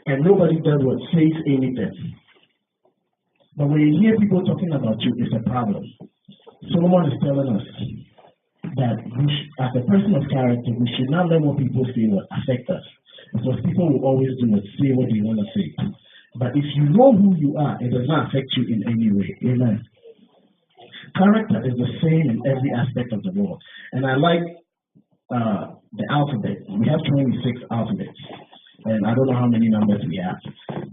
and nobody does what says anything. But when you hear people talking about you, it's a problem. Solomon is telling us that as a person of character, we should not let what people say will affect us. Because people will always do what say what they want to say. But if you know who you are, it does not affect you in any way. Amen. Character is the same in every aspect of the world. And I like the alphabet. We have 26 alphabets. And I don't know how many numbers we have.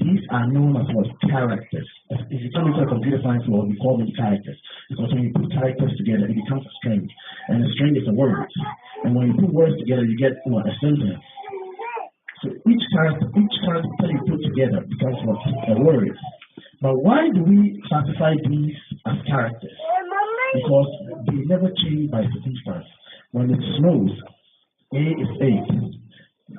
These are known as what? Characters. If you come into a computer science world, we call them characters. Because when you put characters together, it becomes a string. And a string is a word. And when you put words together, you get what? A sentence. So each character you put together becomes what? A word. But why do we classify these as characters? Because they never change by circumstance. When it snows, A is A.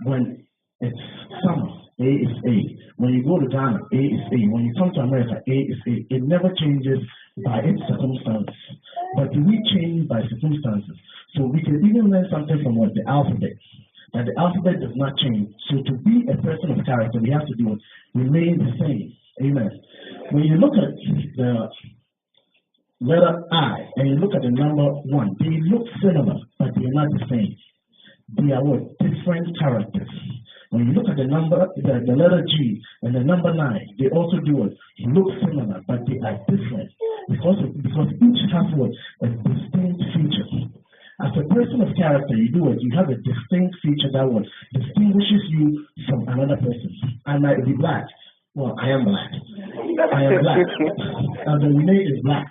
When it's summer, A is A. When you go to Ghana, A is A. When you come to America, A is A. It never changes by its circumstances. But we change by circumstances. So we can even learn something from what? The alphabet. That the alphabet does not change. So to be a person of character, we have to do it. Remain the same. Amen. When you look at the letter I and you look at the number 1, they look similar, but they're not the same. They are what? Different characters. When you look at the letter G and the number 9, they also do it. Look similar, but they are different because each has what? A distinct feature. As a person of character, you do it. You have a distinct feature that what distinguishes you from another person. I might be black. Well, I am black. I am black. And the Renee is black.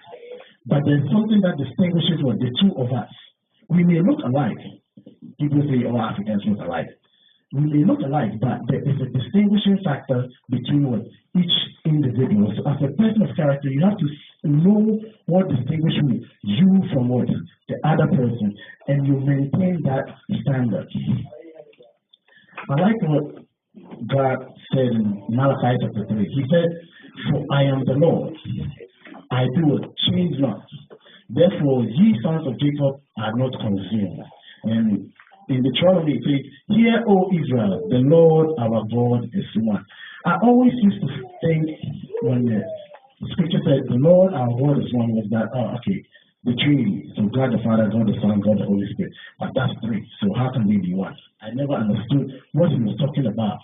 But there's something that distinguishes what the two of us. We may look alike. People say, oh, Africans look alike. We may look alike, but there is a distinguishing factor between what each individual. So as a person of character, you have to know what distinguishes you from what the other person, and you maintain that standard. I like what God said in Malachi chapter 3. He said, "For I am the Lord, I do it, change not. Therefore, ye sons of Jacob are not consumed." And in Deuteronomy, it says, "Hear, O Israel, the Lord our God is one." I always used to think when the scripture said, "The Lord our God is one," was that, the Trinity. So God the Father, God the Son, God the Holy Spirit. But that's 3. So how can they be one? I never understood what he was talking about.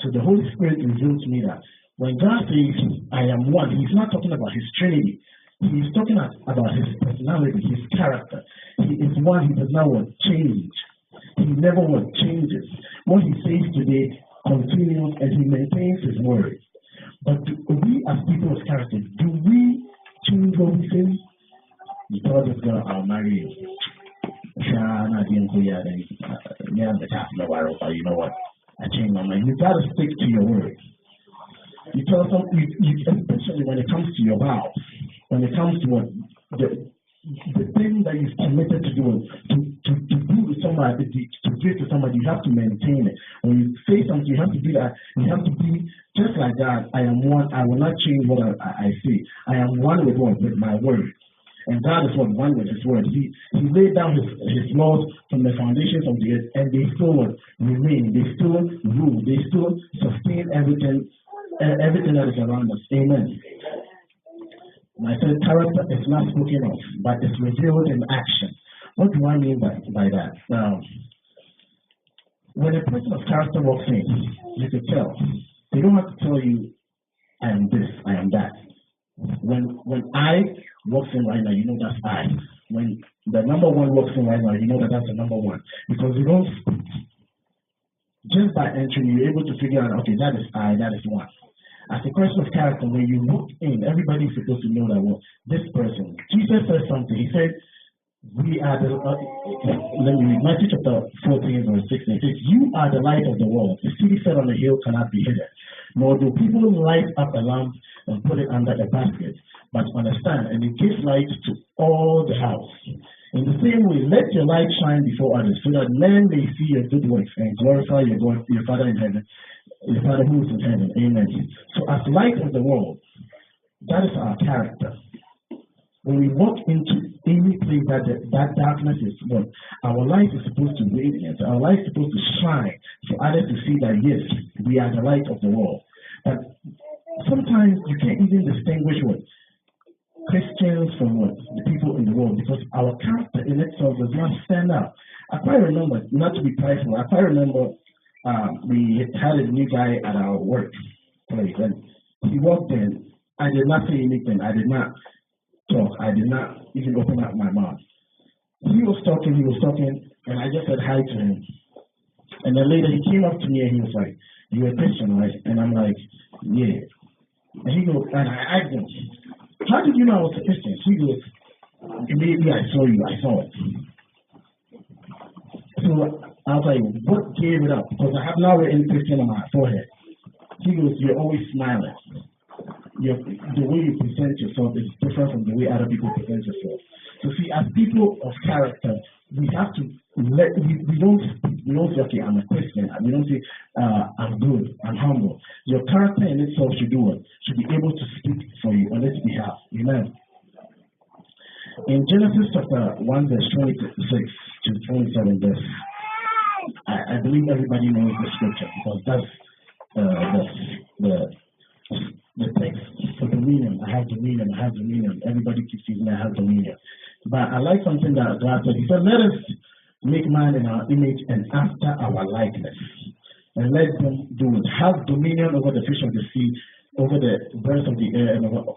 So the Holy Spirit revealed to me that when God says, "I am one," he's not talking about his Trinity. He's talking about his personality, his character. He is one. He does not want change. He never changes. What he says today continues, and he maintains his word. But we as people of character, do we change what we say? You told this girl, "I'll marry you." You know what? I changed my mind. You gotta stick to your word. You tell some, especially when it comes to your vows, when it comes to what the thing that you've committed to do, to do with somebody, to give to somebody, you have to maintain it. When you say something, you have to do that. You have to be just like that. I am one. I will not change what I say. I am one with what? With my word. And God is what? One with his word. He laid down his laws from the foundations of the earth, and they still remain. They still rule. They still sustain everything that is around us. Amen. And I said character is not spoken of, but it's revealed in action. What do I mean by that? Now, when a person of character walks in, you can tell. They don't have to tell you, "I am this, I am that." When I walks in right now, you know that's I. When the number 1 walks in right now, you know that's the number 1. Because you don't speak. Just by entering, you're able to figure out, okay, that is I, that is 1. As a person of character, when you walk in, everybody is supposed to know that this person. Jesus said something. He said, "We are the." Let me read Matthew chapter 14, verse 16. It says, "You are the light of the world. The city set on the hill cannot be hidden. Nor do people light up a lamp and put it under a basket, but on a stand, and it gives light to all the house. In the same way, let your light shine before others, so that men may see your good works and glorify your God, your Father in heaven, your Father who is in heaven." Amen. So as light of the world, that is our character. when we walk into any place that darkness is what our life is supposed to radiate, our life is supposed to shine for others to see that yes, we are the light of the world. But sometimes you can't even distinguish what Christians from what the people in the world, because our character in itself does not stand out. I quite remember, not to be prideful, I quite remember we had a new guy at our work place, and he walked in. I did not say anything. I did not talk. I did not even open up my mouth. He was talking, and I just said hi to him. And then later he came up to me and he was like, "You're a Christian, right?" And I'm like, "Yeah." And he goes, and I asked him, "How did you know I was a Christian?" He goes, "Immediately I saw you. I saw it." So I was like, "What gave it up?" Because I have now written Christian on my forehead. He goes, "You're always smiling. The way you present yourself is different from the way other people present yourself." So see, as people of character, we have to we don't say, "Okay, I'm a Christian." We don't say, "I'm good, I'm humble." Your character in itself should do what? Should be able to speak for you on its behalf. Amen. In Genesis chapter 1, verse 26 to 27, verse, I believe everybody knows the scripture because that's the text for dominion. I have dominion, I have dominion. Everybody keeps using I have dominion. But I like something that God said. He said, "Let us make man in our image and after our likeness. And let them do it. Have dominion over the fish of the sea, over the birds of the air, and over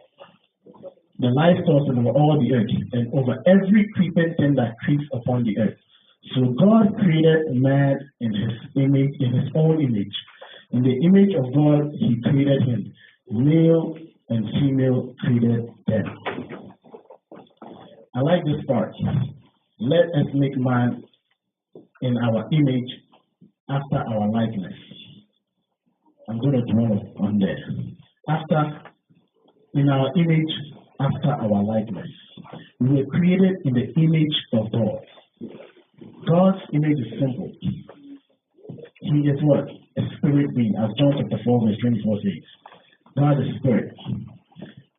the livestock, and over all the earth, and over every creeping thing that creeps upon the earth." So God created man in his image, in his own image. In the image of God, he created him. Male and female created them. I like this part. Let us make man in our image after our likeness. I'm going to dwell on there. In our image after our likeness. We were created in the image of God. God's image is simple. He is what? A spirit being, as John chapter 4, verse 24 says. God is spirit.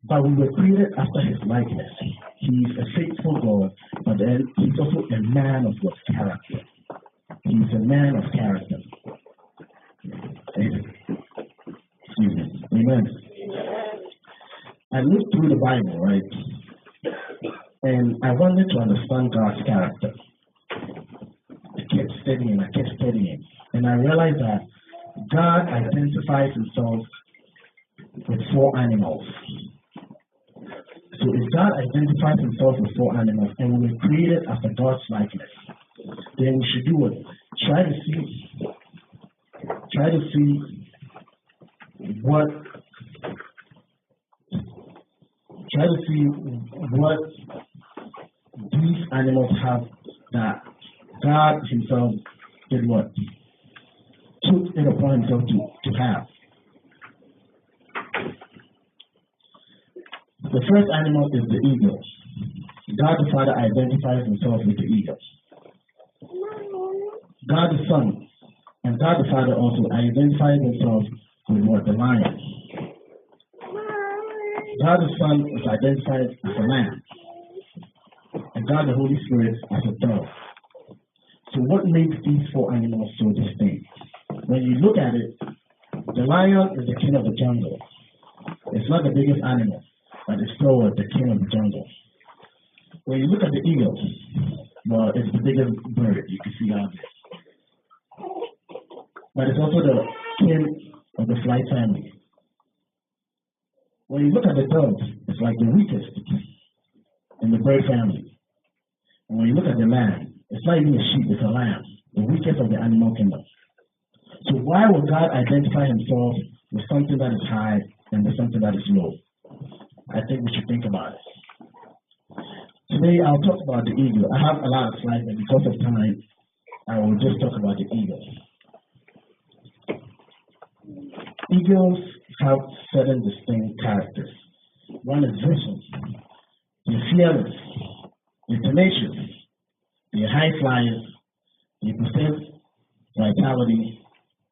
But we were created after his likeness. He is a faithful God, but then he's also a man of what? Character. He's a man of character. Excuse me. Amen. I looked through the Bible, right? And I wanted to understand God's character. I kept studying. And I realized that God identifies himself with 4 animals. So if God identifies himself with 4 animals and we were created after God's likeness, then we should do what? Try to see what these animals have that God himself did what? Took it upon himself to have. The first animal is the eagle. God the Father identifies himself with the eagle. God the Son and God the Father also identifies themselves with what? The lion. God the Son is identified as a lamb. And God the Holy Spirit as a dove. So what makes these 4 animals so distinct? When you look at it, the lion is the king of the jungle. It's not the biggest animal, but it's still the king of the jungle. When you look at the eagle, well, it's the biggest bird you can see out there. But it's also the king of the fly family. When you look at the dove, it's like the weakest in the bird family. And when you look at the lamb, it's not even a sheep, it's a lamb, the weakest of the animal kingdom. So why would God identify himself with something that is high and with something that is low? I think we should think about it. Today I'll talk about the eagle. I have a lot of slides, and because of time, I will just talk about the eagle. Eagles have certain distinct characters. One is vision. They're fearless. They're tenacious. They're high flyers. They possess vitality,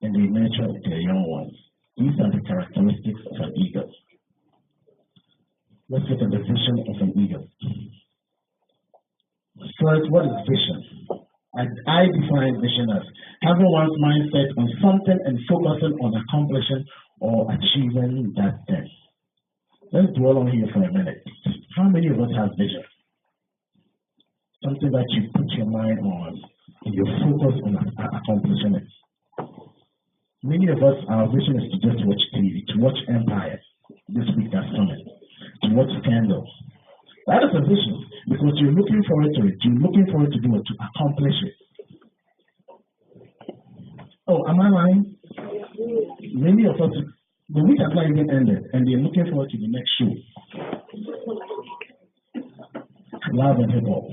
and they nurture their young ones. These are the characteristics of an eagle. Let's look at the vision of an eagle. First, what is vision? I define vision as having one's mindset on something and focusing on accomplishing or achieving that thing. Let's dwell on here for a minute. How many of us have vision? Something that you put your mind on and you focus on accomplishing it. Many of us, our vision is to just watch TV, to watch Empire this week that's coming, to watch Scandal. That is a vision because you're looking forward to it. You're looking forward to do it, to accomplish it. Oh, am I lying? Many of us, the week has not even ended, and they're looking forward to the next show. Love and hip hop.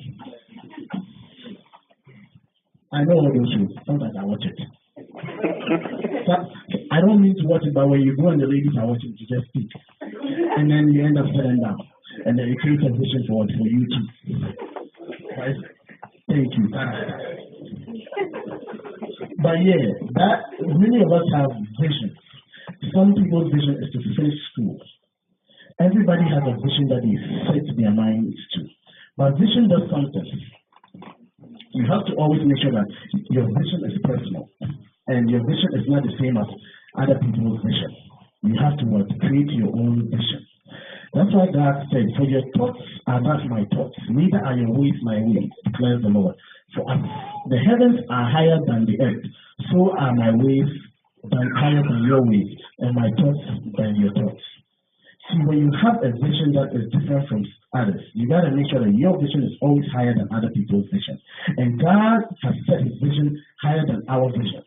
I know all those shows. Sometimes I watch it. I don't mean to watch it, but when you go and the ladies are watching, you just speak. And then you end up sitting down. And then it creates a vision for you too. Right? Thank you. But yeah, that many of us have vision. Some people's vision is to finish school. Everybody has a vision that they set their minds to. But vision does something. You have to always make sure that your vision is personal. And your vision is not the same as other people's vision. You have to create your own vision. That's why God said, for your thoughts are not my thoughts, neither are your ways my ways, declares the Lord. For the heavens are higher than the earth, so are my ways higher than your ways, and my thoughts than your thoughts. See, when you have a vision that is different from others, you got to make sure that your vision is always higher than other people's vision. And God has set his vision higher than our vision.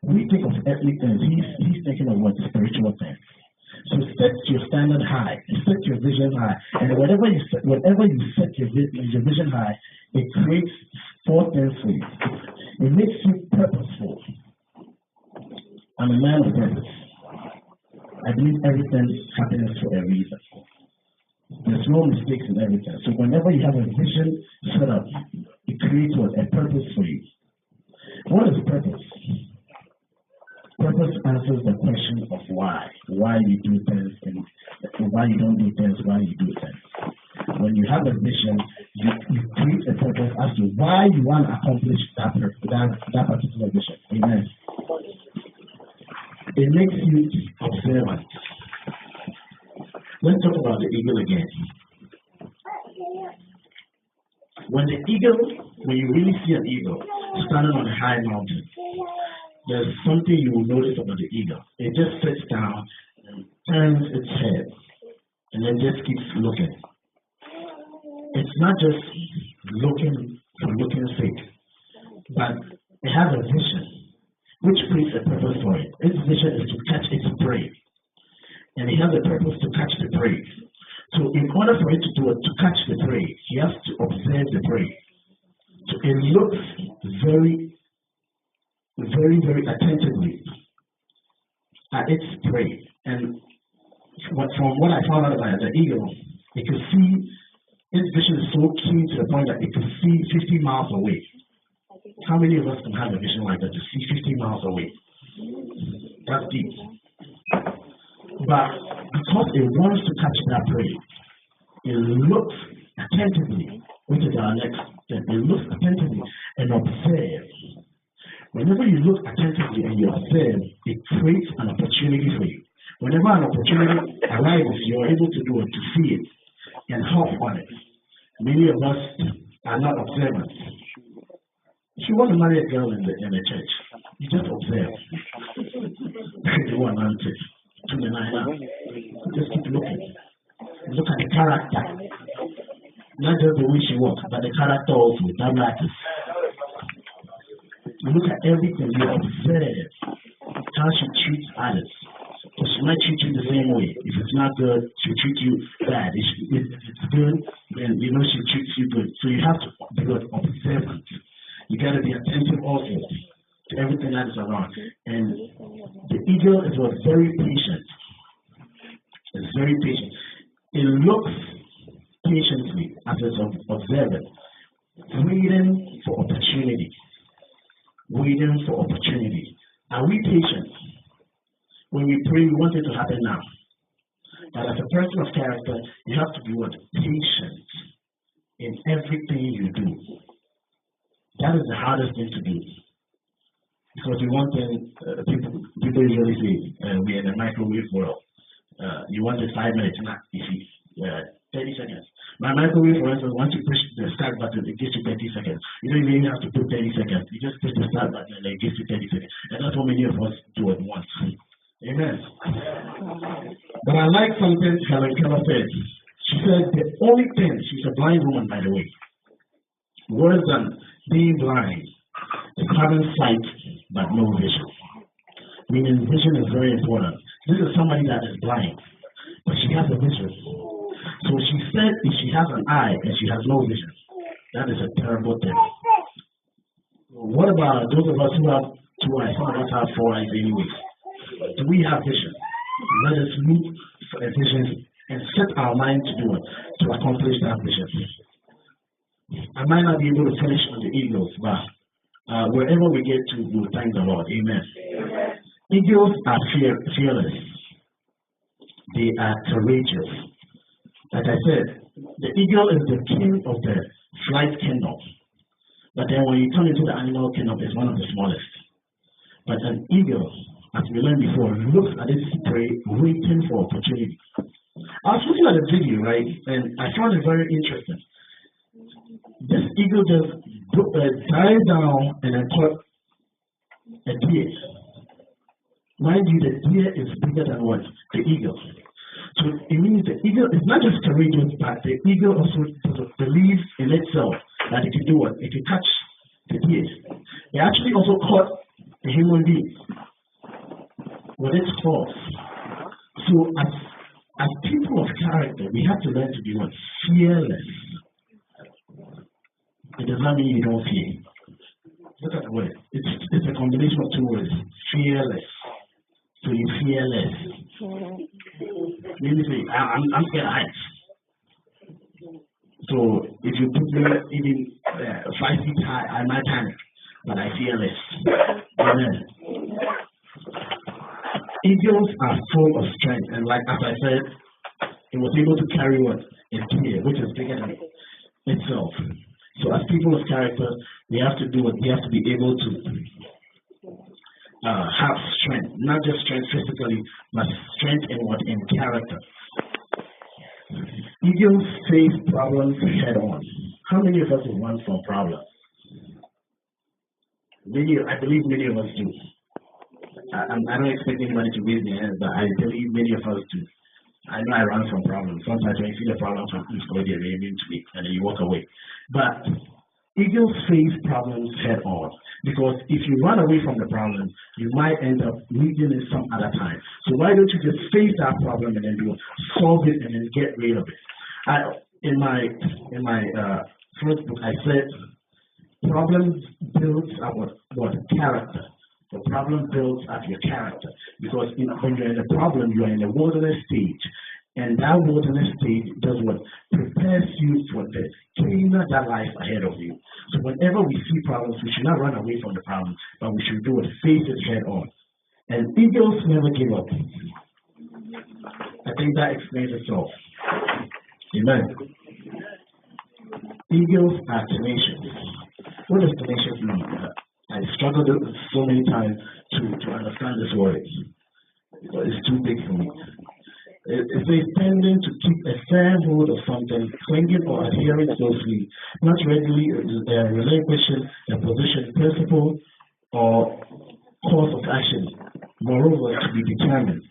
We think of earthly things, he's thinking of what? Spiritual things. So set your standard high, set your vision high, and whenever you set your vision high, it creates four things for you. It makes you purposeful. I'm a man of purpose. I believe everything happens for a reason. There's no mistakes in everything. So whenever you have a vision set up, it creates a purpose for you. What is purpose? Purpose answers the question of why you do things and why you don't do things, why you do things. When you have a vision, you create a purpose as to why you want to accomplish that particular vision. Amen. It makes you observant. Let's talk about the eagle again. When you really see an eagle standing on a high mountain, there's something you will notice about the eagle. It just sits down and turns its head and then just keeps looking. It's not just looking for looking's sake, but it has a vision which creates a purpose for it. Its vision is to catch its prey. And it has a purpose to catch the prey. So in order for it to do it, to catch the prey, he has to observe the prey. So it looks very, very, very attentively at its prey. And from what I found out about the eagle, it could see, its vision is so keen to the point that it could see 50 miles away. How many of us can have a vision like that, to see 50 miles away? That's deep. But because it wants to catch that prey, it looks attentively, which is our next step. It looks attentively and observes. Whenever you look attentively and you observe, it creates an opportunity for you. Whenever an opportunity arises, you are able to do it, to see it, and hop on it. Many of us are not observant. If you want to marry a girl in the church, you just observe. You want to just keep looking. Look at the character. Not just the way she walks, but the character also. That matters. You look at everything, you observe how she treats others. So she might treat you the same way. If it's not good, she'll treat you bad. If it's good, then she treats you good. So you have to be observant. You got to be attentive also to everything that is around. And the eagle is very patient. It's very patient. It looks patiently as it's observing, waiting for opportunity. Waiting for opportunity. Are we patient? When we pray, we want it to happen now. But as a person of character, you have to be what? Patient in everything you do. That is the hardest thing to do. Because you want people usually say, we're in a microwave world. You want it 5 minutes, not easy. 30 seconds. My microwave, for instance, once you push the start button, it gives you 30 seconds. You don't even have to put 30 seconds. You just push the start button and it gives you 30 seconds. And that's what many of us do at once. Amen. But I like something Helen Keller said. She said the only thing, she's a blind woman, by the way. Worse than being blind is having sight but no vision. Meaning vision is very important. This is somebody that is blind, but she has a vision. So she said if she has an eye and she has no vision, that is a terrible thing. What about those of us who have 2 eyes? Some of us have 4 eyes anyways. Do we have vision? Let us look for a vision and set our mind to do it, to accomplish that vision. I might not be able to finish on the eagles, but wherever we get to, we'll thank the Lord. Amen. Eagles are fearless. They are courageous. Like I said, the eagle is the king of the flight kingdom. But then when you come into the animal kingdom, it's one of the smallest. But an eagle, as we learned before, looks at its prey, waiting for opportunity. I was looking at a video, right, and I found it very interesting. This eagle just dive down and then caught a deer. Mind you, the deer is bigger than what? The eagle. So it means the eagle is not just courageous, but the eagle also believes in itself that it can do what? It can catch the deer. It actually also caught a human being with its claws. So as people of character, we have to learn to be what? Fearless. It does not mean you don't fear. Look at the word. It's a combination of 2 words. Fearless. So you fear less. Maybe say, I'm scared of heights. So if you put me even 5 feet high, I might panic, but I fear less. Amen. Eagles are full of strength, and like as I said, it was able to carry what? A deer, which is bigger than itself. So as people of character, we have to do what? We have to be able to have strength, not just strength physically, but strength in what? In character. Eagles face problems head on. How many of us will run from problems? I believe many of us do. I don't expect anybody to raise their hands, but I believe many of us do. I know I run from problems. Sometimes when you see the problem from east or the remaining to it, and then you walk away. But eagles face problems head on, because if you run away from the problem, you might end up needing it some other time. So why don't you just face that problem and then solve it and then get rid of it? In my first book, I said problems builds up what character. The problem builds up your character, because when you're in a problem, you're in a wilderness stage. And that wilderness stage does what? Prepares you for the cleaner that lies ahead of you. So whenever we see problems, we should not run away from the problem, but we should do it, face it head on. And eagles never give up. I think that explains itself. Amen. Eagles are tenacious. What does tenacious mean? I struggled so many times to understand this word. It's too big for me. It says tending to keep a firm hold of something, clinging or adhering closely, not readily relinquishing a position, principle, or course of action. Moreover, to be determined.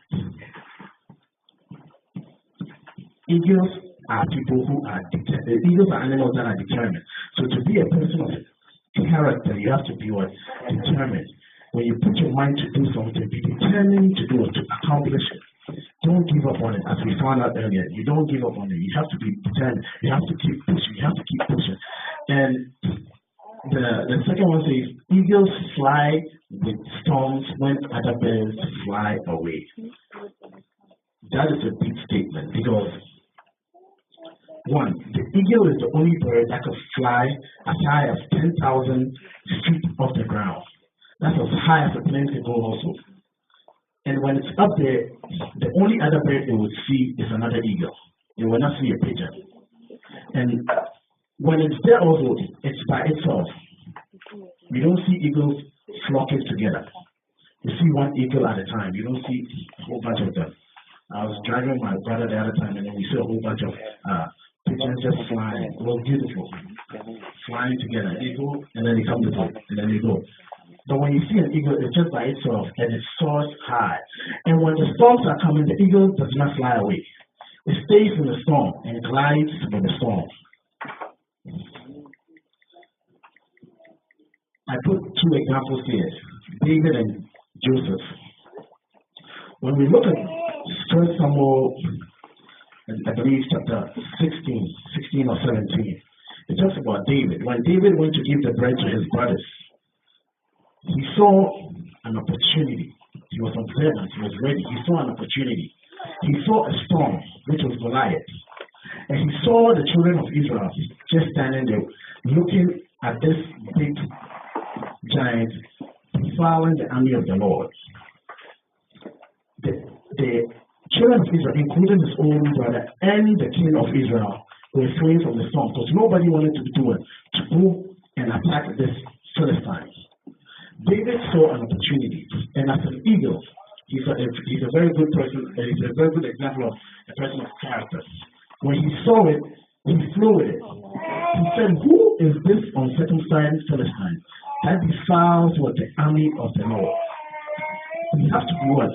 Eagles are people who are determined. Eagles are animals that are determined. So to be a person of character, you have to be what? Determined. When you put your mind to do something, be determined to do it, to accomplish it. Don't give up on it, as we found out earlier. You don't give up on it. You have to be determined. You have to keep pushing. You have to keep pushing. And the second one says, eagles fly with storms when other birds fly away. That is a big statement, because one, the eagle is the only bird that can fly as high as 10,000 feet off the ground. That's as high as a plane can go also. And when it's up there, the only other bird they would see is another eagle. They will not see a pigeon. And when it's there also, it's by itself. You don't see eagles flocking together. You see one eagle at a time. You don't see a whole bunch of them. I was driving with my brother the other time, and then we saw a whole bunch of pigeons just flying. It was beautiful. Flying together. They go, and then they come to them, and then they go. But when you see an eagle, it's just by itself, and it soars high. And when the storms are coming, the eagle does not fly away. It stays in the storm and glides with the storm. I put two examples here, David and Joseph. When we look at 1 Samuel, I believe chapter 16 or 17, it talks about David. When David went to give the bread to his brothers, he saw an opportunity. He was observant, he was ready. He saw an opportunity. He saw a storm, which was Goliath. And he saw the children of Israel just standing there, looking at this big giant defiling the army of the Lord. The children of Israel, including his own brother and the king of Israel, were fleeing from the storm because nobody wanted to do it, to go and attack this Philistine. David saw an opportunity, and as an eagle, he's a very good person, and he's a very good example of a person of character. When he saw it, he flew with it. He said, "Who is this uncircumcised Philistine that defiles what the army of the Lord?" We have to be what?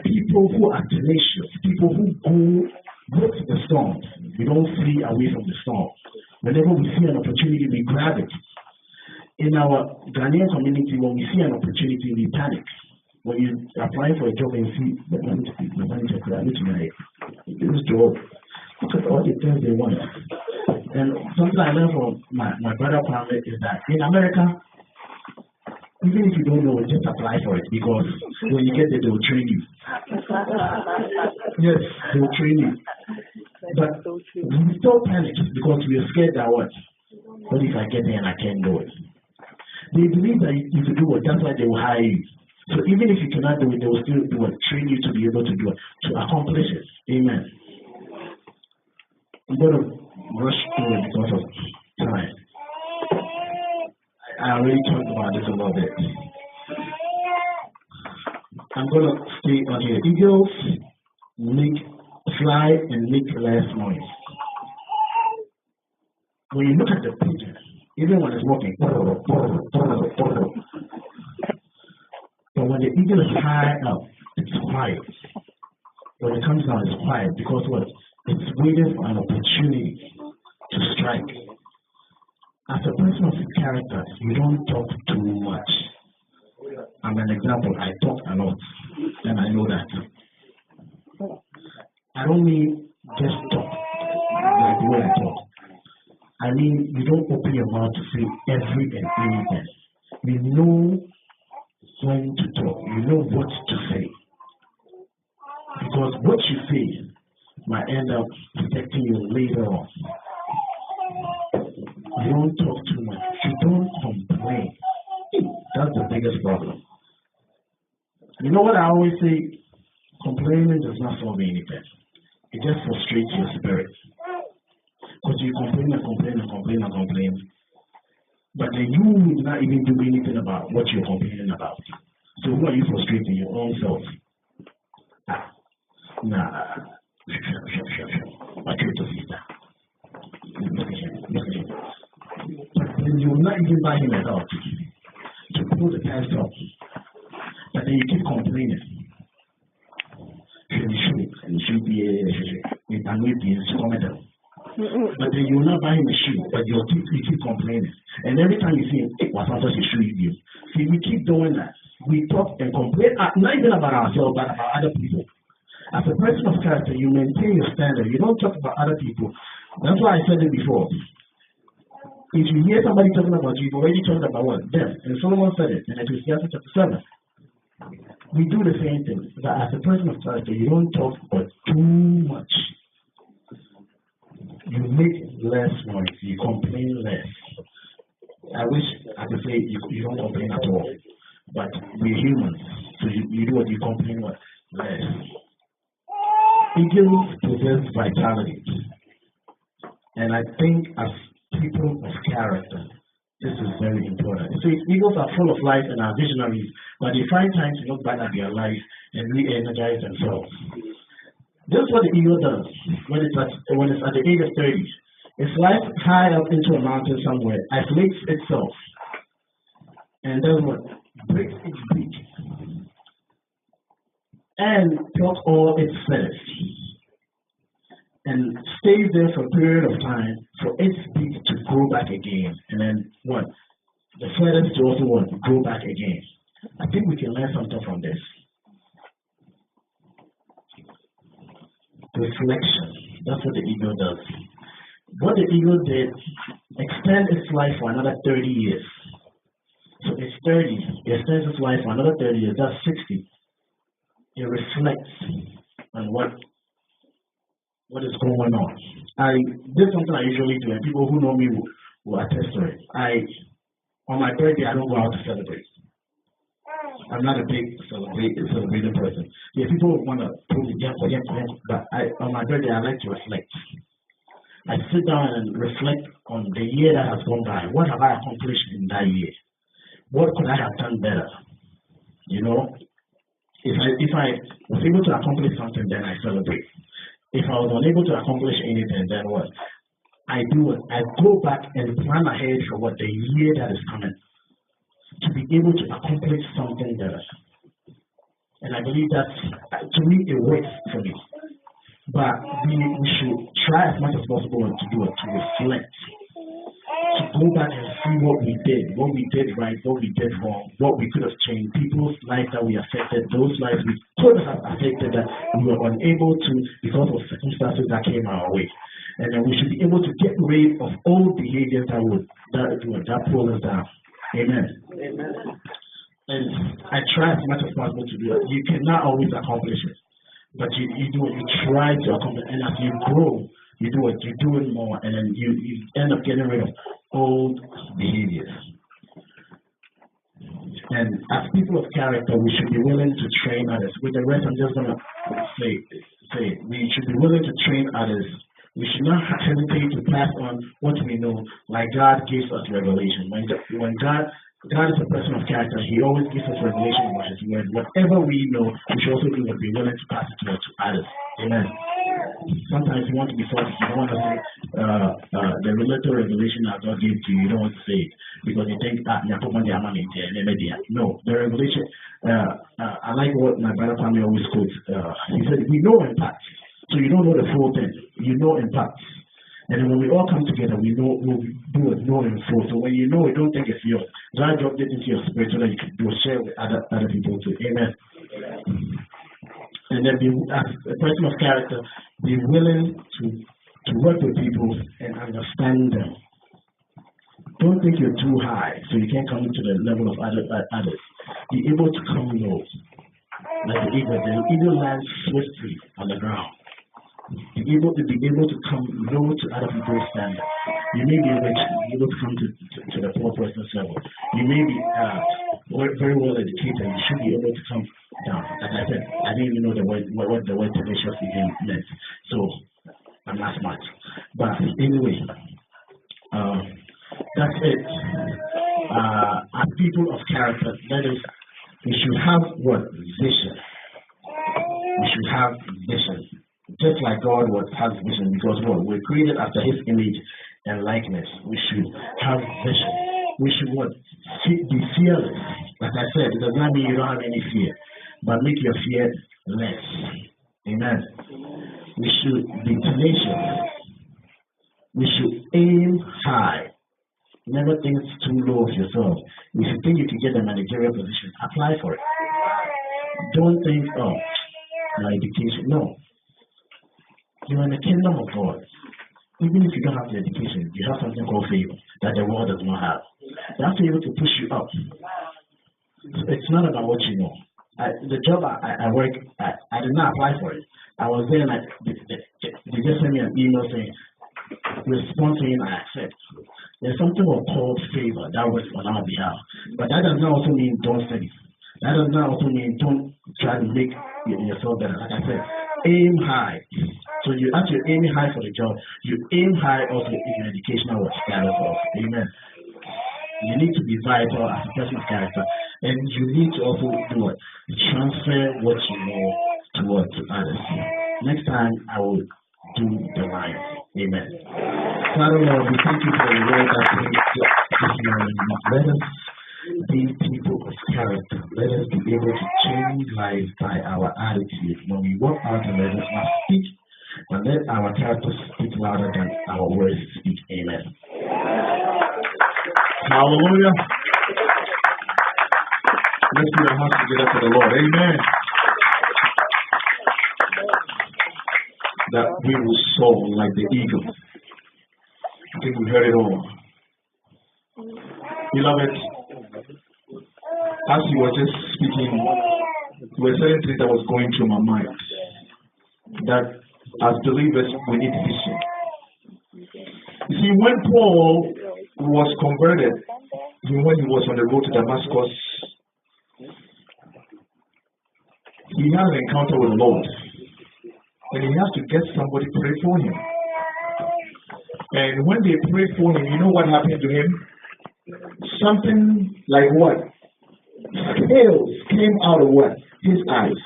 People who are tenacious, people who go with the storm. We don't flee away from the storm. Whenever we see an opportunity, we grab it. In our Ghanaian community, when we see an opportunity, we panic. When you apply for a job and see the manager this job, look at all the things they want. And something I learned from my brother Kwame is that in America, even if you don't know, just apply for it, because when you get there, they will train you. Yes, they will train you. But we still panic because we are scared that what if I get there and I can't do it? They believe that if you do it, that's why they will hire you. So even if you cannot do it, they will still do it, train you to be able to do it, to accomplish it. Amen. I'm going to rush through it because of time. I already talked about this a little bit. I'm going to stay on here. Eagles fly and make less noise. When you look at the pigeon, even when it's walking, but when the eagle is high up, it's quiet. When it comes down, it's quiet because what? It's waiting for an opportunity to strike. As a person of character, you don't talk too much. I'm an example. I talk a lot, and I know that. I don't mean just talk like the way I talk. I mean, you don't open your mouth to say every and anything. You know when to talk. You know what to say. Because what you say might end up affecting you later on. You don't talk too much. You don't complain. That's the biggest problem. You know what I always say? Complaining does not solve anything. It just frustrates your spirit. Because you complain and complain and complain and complain. But then you will not even do anything about what you're complaining about. So who are you frustrating? Your own self. Nah. What you to sister? But then you will not even buy him a dog to pull the pants up. But then you keep complaining. You should be a but then you will not buy him a shoe, but you keep complaining. And every time you see him, what's after the shoe you give? See, we keep doing that. We talk and complain, not even about ourselves, but about other people. As a person of character, you maintain your standard. You don't talk about other people. That's why I said it before. If you hear somebody talking about you, you've already talked about what? Them. And Solomon said it in Ecclesiastes chapter 7. We do the same thing. But as a person of character, you don't talk about too much. You make less noise. You complain less. I wish I could say you don't complain at all. But we're humans. So you do what you complain what? less. Eagles possess vitality. And I think as people of character, this is very important. So eagles are full of life and are visionaries, but they find time to look back at their life and re-energize themselves. This is what the eagle does when it's at the age of 30. It flies high up into a mountain somewhere, isolates itself, and then what? Breaks its beak and plucks all its feathers and stays there for a period of time for its beak to grow back again, and then what? The feathers to also what? Grow back again. I think we can learn something from this. Reflection. That's what the eagle does. What the eagle did, extend its life for another 30 years. So it's 30. It extends its life for another 30 years. That's 60. It reflects on what is going on. I did something I usually do, and people who know me will attest to it. On my birthday, I don't go out to celebrate. I'm not a big celebrating person. Yeah, people want to prove it, but on my birthday, I like to reflect. I sit down and reflect on the year that has gone by. What have I accomplished in that year? What could I have done better? You know, if I was able to accomplish something, then I celebrate. If I was unable to accomplish anything, then what? I go back and plan ahead for what the year that is coming, to be able to accomplish something better. And I believe that, to me, it works for me. But we should try as much as possible to do it, to reflect, to go back and see what we did right, what we did wrong, what we could have changed, people's lives that we affected, those lives we could have affected that we were unable to because of circumstances that came our way. And then we should be able to get rid of old behaviors that pull us down. Amen. Amen. And I try as much as possible to do it. You cannot always accomplish it, but you do it. You try to accomplish it. And as you grow, you do it. You do it more, and then you end up getting rid of old behaviors. And as people of character, we should be willing to train others. With the rest, I'm just going to say we should be willing to train others. We should not hesitate to pass on what we know, like God gives us revelation. When God is a person of character, He always gives us revelation about His word. Whatever we know, we should also be willing to pass it to others. Amen. Sometimes you want to be false. You don't want to say the little revelation that God gave to you. You don't want to say it because you think that no, the revelation. I like what my brother family always quotes. He said, "We know in part, so you don't know the full thing. You know in part, and then when we all come together, we know we'll do it know in full. So when you know, you don't think it's yours. God dropped it into your spirit so that you can share with other people too. Amen." And then as a person of character, be willing to work with people and understand them. Don't think you're too high, so you can't come to the level of others. Be able to come low. Like the eagle. The eagle lands swiftly on the ground. Be able to come low to other people's standards. You may be rich, be able to come to the poor person's level. You may be very well educated, you should be able to come down. As I said, I didn't even know what the word tenacious even meant, so I'm not smart. But anyway, that's it. As people of character, that is, we should have what? Vision. We should have vision. Just like God has vision, because we're created after His image and likeness. We should have vision. We should be fearless. Like I said, it does not mean you don't have any fear, but make your fear less. Amen. We should be tenacious. We should aim high. Never think too low of yourself. If you think you can get a managerial position, apply for it. Don't think, my education. No. You're in the kingdom of God. Even if you don't have the education, you have something called favor that the world does not have. That favor to push you up. It's not about what you know. The job I work at, I did not apply for it. I was there and they just sent me an email saying, respond saying I accept. There's something called favor that works on our behalf. But that does not also mean don't study. That does not also mean don't try to make yourself better. Like I said, aim high. So you actually aim high for the job. You aim high also in your educational status also. Amen. You need to be vital as a person's character, and you need to also do what? Transfer what you know towards others. Next time I will do the line. Amen. Father Lord, we thank you for the word that came this morning. Let us be people of character. Let us be able to change lives by our attitude. When we walk out, and let us not speak, but let our character speak louder than our words speak. Amen. Hallelujah. Let's put our hands together for the Lord. Amen. That we will soar like the eagle. I think we heard it all. Beloved, as you were just speaking, there were certain things that was going through my mind. That as believers, we need vision. You see, when Paul was converted, when he was on the road to Damascus, he had an encounter with the Lord. And he has to get somebody to pray for him. And when they prayed for him, you know what happened to him? Something like what? Scales came out of what? His eyes.